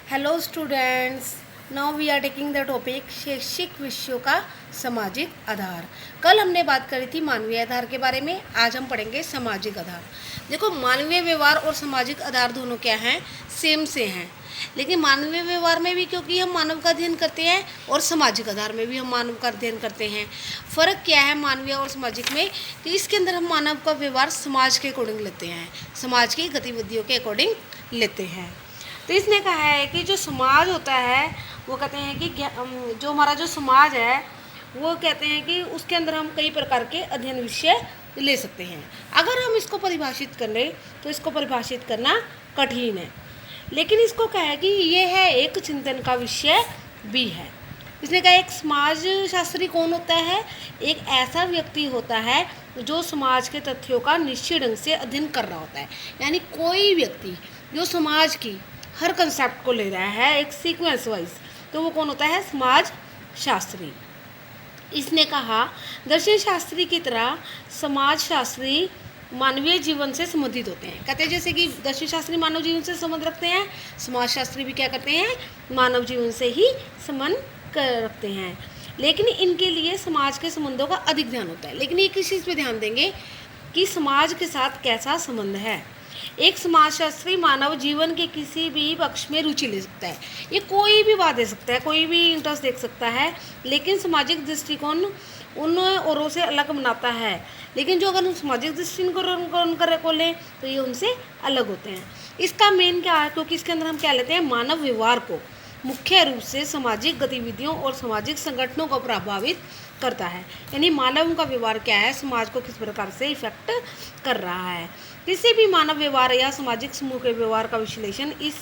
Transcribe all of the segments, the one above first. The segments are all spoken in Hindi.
Hello students, now we are taking the topic शैक्षिक विषयों का सामाजिक आधार। कल हमने बात करी थी मानवीय आधार के बारे में, आज हम पढ़ेंगे सामाजिक आधार। देखो, मानवीय व्यवहार और सामाजिक आधार दोनों क्या हैं, सेम से हैं। लेकिन मानवीय व्यवहार में भी क्योंकि हम मानव का अध्ययन करते हैं और सामाजिक आधार में भी हम मानव का अध्ययन करते हैं। फ़र्क क्या है मानवीय और सामाजिक में कि इसके अंदर हम मानव का व्यवहार समाज के अकॉर्डिंग लेते हैं, समाज की गतिविधियों के अकॉर्डिंग लेते हैं। तो इसने कहा है कि जो समाज होता है वो कहते हैं कि जो हमारा जो समाज है वो कहते हैं कि उसके अंदर हम कई प्रकार के अध्ययन विषय ले सकते हैं। अगर हम इसको परिभाषित कर लें तो इसको परिभाषित करना कठिन है, लेकिन इसको कहा है कि ये है एक चिंतन का विषय भी है। इसने कहा एक समाज शास्त्री कौन होता है, एक ऐसा व्यक्ति होता है जो समाज के तथ्यों का निश्चित ढंग से अध्ययन कर रहा होता है। यानी कोई व्यक्ति जो समाज की हर कंसेप्ट को ले रहा है एक सीक्वेंस वाइज, तो वो कौन होता है, समाज शास्त्री। इसने कहा दर्शन शास्त्री की तरह समाज शास्त्री मानवीय जीवन से संबंधित होते हैं। कहते हैं जैसे कि दर्शन शास्त्री मानव जीवन से संबंध रखते हैं, समाज शास्त्री भी क्या करते हैं, मानव जीवन से ही संबंध रखते हैं। लेकिन इनके लिए समाज के संबंधों का अधिक ध्यान होता है। लेकिन ये किस चीज़ पे ध्यान देंगे कि समाज के साथ कैसा संबंध है। एक समाजशास्त्री मानव जीवन के किसी भी पक्ष में रुचि ले सकता है, ये कोई भी बात दे सकता है, कोई भी इंटरेस्ट देख सकता है, लेकिन सामाजिक दृष्टिकोण उन औरों से अलग बनाता है। लेकिन जो अगर हम सामाजिक दृष्टिकोण को लें तो ये उनसे अलग होते हैं। इसका मेन क्या है, क्योंकि इसके अंदर हम क्या लेते हैं, मानव व्यवहार को मुख्य रूप से सामाजिक गतिविधियों और सामाजिक संगठनों को प्रभावित करता है। यानी मानव का व्यवहार क्या है, समाज को किस प्रकार से इफेक्ट कर रहा है। किसी भी मानव व्यवहार या सामाजिक समूह के व्यवहार का विश्लेषण इस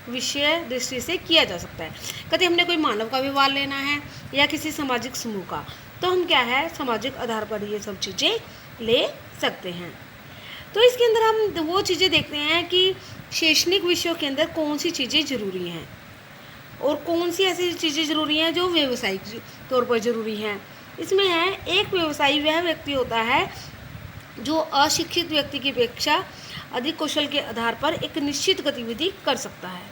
विषय दृष्टि से किया जा सकता है। कभी हमने कोई मानव का व्यवहार लेना है या किसी सामाजिक समूह का, तो हम क्या है, सामाजिक आधार पर ये सब चीज़ें ले सकते हैं। तो इसके अंदर हम वो चीज़ें देखते हैं कि शैक्षणिक विषयों के अंदर कौन सी चीज़ें ज़रूरी हैं और कौन सी ऐसी चीज़ें ज़रूरी हैं जो व्यावसायिक तौर पर ज़रूरी हैं। इसमें है, एक व्यवसायी वह व्यक्ति होता है जो अशिक्षित व्यक्ति की अपेक्षा अधिक कौशल के आधार पर एक निश्चित गतिविधि कर सकता है।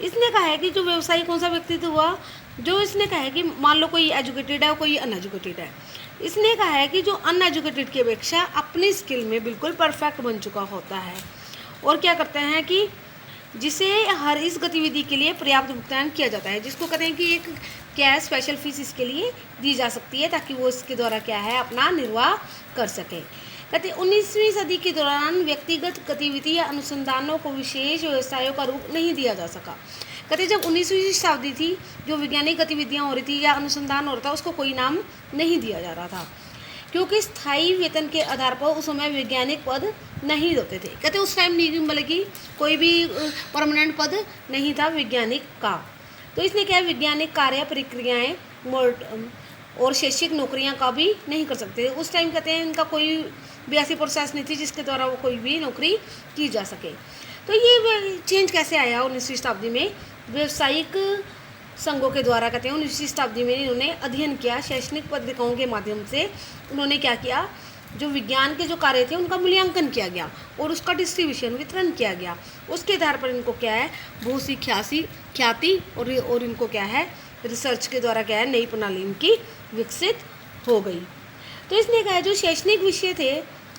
इसने कहा है कि जो व्यवसायी कौन सा व्यक्तित्व हुआ, जो इसने कहा है कि मान लो कोई एजुकेटेड है कोई अनएजुकेटेड है। इसने कहा है कि जो अनएजुकेटेड की अपेक्षा अपनी स्किल में बिल्कुल परफेक्ट बन चुका होता है और क्या करते हैं कि जिसे हर इस गतिविधि के लिए पर्याप्त भुगतान किया जाता है, जिसको कहते हैं कि एक क्या है, स्पेशल फीस इसके लिए दी जा सकती है ताकि वो इसके द्वारा क्या है, अपना निर्वाह कर सके। कहते 19वीं सदी के दौरान व्यक्तिगत गतिविधि या अनुसंधानों को विशेष व्यवसायों का रूप नहीं दिया जा सका। कहते जब 19वीं शताब्दी थी, जो वैज्ञानिक गतिविधियाँ हो रही थी या अनुसंधान हो रहा था, उसको कोई नाम नहीं दिया जा रहा था, क्योंकि स्थायी वेतन के आधार पर उस समय वैज्ञानिक पद नहीं होते थे। कहते उस टाइम नहीं, मतलब कि कोई भी परमानेंट पद नहीं था वैज्ञानिक का। तो इसने क्या, वैज्ञानिक कार्य प्रक्रियाएँ और शैक्षिक नौकरियां का भी नहीं कर सकते उस टाइम। कहते हैं इनका कोई भी ऐसी प्रोसेस नहीं थी जिसके द्वारा वो कोई भी नौकरी की जा सके। तो ये चेंज कैसे आया 19वीं शताब्दी में, व्यावसायिक संघों के द्वारा। कहते हैं 19वीं शताब्दी में इन्होंने अध्ययन किया, शैक्षणिक पत्रिकाओं के माध्यम से उन्होंने क्या किया, जो विज्ञान के जो कार्य थे उनका मूल्यांकन किया गया और उसका डिस्ट्रीब्यूशन वितरण किया गया। उसके आधार पर इनको क्या है, बहुत सी ख्याति और इनको क्या है, रिसर्च के द्वारा क्या है, नई प्रणाली इनकी विकसित हो गई। तो इसने कहा जो शैक्षणिक विषय थे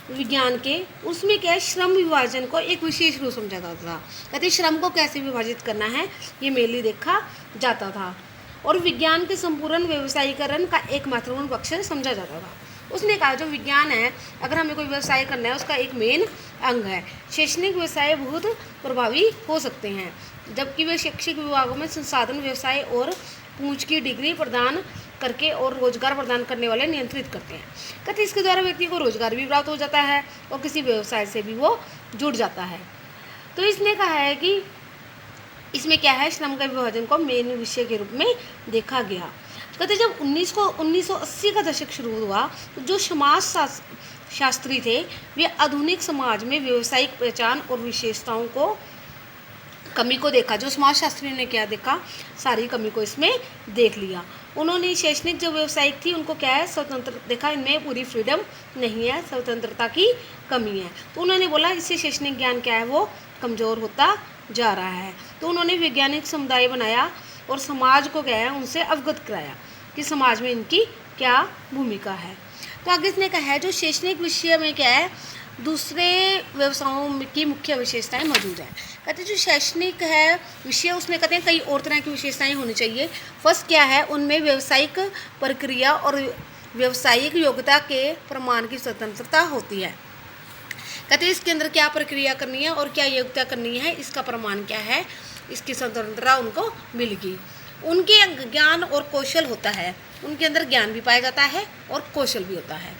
विज्ञान के, उसमें क्या है, श्रम विभाजन को एक विशेष रूप समझा जाता था। कहते श्रम को कैसे विभाजित करना है ये मेनली देखा जाता था और विज्ञान के संपूर्ण व्यवसायीकरण का एक महत्वपूर्ण पक्ष समझा जाता था। उसने कहा जो विज्ञान है, अगर हमें कोई व्यवसाय करना है, उसका एक मेन अंग है। शैक्षणिक व्यवसाय बहुत प्रभावी हो सकते हैं, जबकि वे शैक्षिक विभागों में संसाधन व्यवसाय और पूंछ की डिग्री प्रदान करके और रोजगार प्रदान करने वाले नियंत्रित करते हैं। कहते इसके द्वारा व्यक्ति को रोजगार भी प्राप्त हो जाता है और किसी व्यवसाय से भी वो जुड़ जाता है। तो इसने कहा है कि इसमें क्या है, श्रम का विभाजन को मेन विषय के रूप में देखा गया। कहते जब 1980 का दशक शुरू हुआ तो जो समाज शास्त्री थे वे आधुनिक समाज में व्यावसायिक पहचान और विशेषताओं को कमी को देखा। जो समाज शास्त्री ने क्या देखा, सारी कमी को इसमें देख लिया। उन्होंने शैक्षणिक जो व्यावसायिक थी उनको क्या है, स्वतंत्र देखा, इनमें पूरी फ्रीडम नहीं है, स्वतंत्रता की कमी है। तो उन्होंने बोला इससे शैक्षणिक ज्ञान क्या है, वो कमज़ोर होता जा रहा है। तो उन्होंने वैज्ञानिक समुदाय बनाया और समाज को क्या है उनसे अवगत कराया कि समाज में इनकी क्या भूमिका है। तो आगे इसने कहा है जो शैक्षणिक विषय में क्या है दूसरे व्यवसायों की मुख्य विशेषताएं मौजूद हैं। कहते हैं जो शैक्षणिक है विषय उसमें कहते हैं कई और तरह की विशेषताएं होनी चाहिए। फर्स्ट क्या है उनमें व्यावसायिक प्रक्रिया और व्यावसायिक योग्यता के प्रमाण की स्वतंत्रता होती है। कहते हैं इसके अंदर क्या प्रक्रिया करनी है और क्या योग्यता करनी है इसका प्रमाण क्या है, इसकी स्वतंत्रता उनको मिलेगी। उनके ज्ञान और कौशल होता है, उनके अंदर ज्ञान भी पाया जाता है और कौशल भी होता है।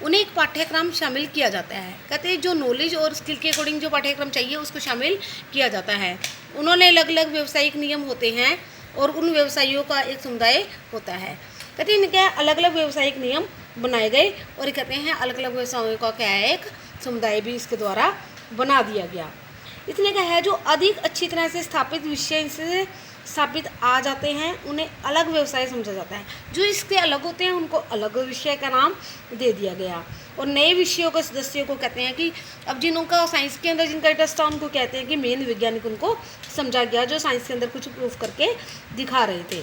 उन्हें एक पाठ्यक्रम शामिल किया जाता है। कहते हैं जो नॉलेज और स्किल के अकॉर्डिंग जो पाठ्यक्रम चाहिए उसको शामिल किया जाता है। उन्होंने अलग अलग व्यावसायिक नियम होते हैं और उन व्यवसायियों का एक समुदाय होता है। कहते हैं इनके अलग अलग व्यावसायिक नियम बनाए गए और कहते हैं अलग अलग व्यवसायों का क्या है एक समुदाय भी इसके द्वारा बना दिया गया। इसने कहा है जो अधिक अच्छी तरह से स्थापित विषय से स्थापित आ जाते हैं उन्हें अलग व्यवसाय समझा जाता है। जो इसके अलग होते हैं उनको अलग विषय का नाम दे दिया गया। और नए विषयों के सदस्यों को कहते हैं कि अब जिनका साइंस के अंदर जिनका इंटरेस्ट था उनको कहते हैं कि मेन वैज्ञानिक उनको समझा गया जो साइंस के अंदर कुछ प्रूफ करके दिखा रहे थे।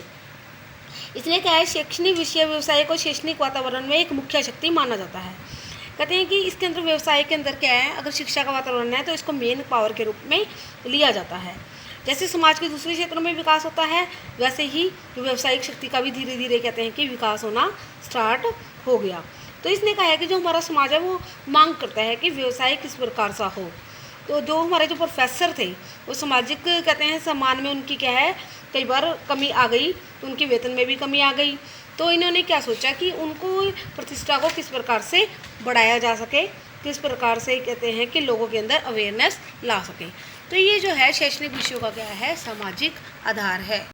इसने कहा है शैक्षणिक विषय व्यवसाय को शैक्षणिक वातावरण में एक मुख्य शक्ति माना जाता है। कहते हैं कि इसके अंदर व्यवसाय के अंदर क्या है अगर शिक्षा का वातावरण है तो इसको मेन पावर के रूप में लिया जाता है। जैसे समाज के दूसरे क्षेत्रों में विकास होता है वैसे ही व्यावसायिक शक्ति का भी धीरे धीरे कहते हैं कि विकास होना स्टार्ट हो गया। तो इसने कहा है कि जो हमारा समाज है वो मांग करता है कि व्यवसाय किस प्रकार सा हो। तो जो हमारे जो प्रोफेसर थे वो सामाजिक कहते हैं सम्मान में उनकी क्या है कई बार कमी आ गई, तो उनके वेतन में भी कमी आ गई। तो इन्होंने क्या सोचा कि उनको प्रतिष्ठा को किस प्रकार से बढ़ाया जा सके, किस प्रकार से कहते हैं कि लोगों के अंदर अवेयरनेस ला सके। तो ये जो है शैक्षणिक विषयों का क्या है सामाजिक आधार है।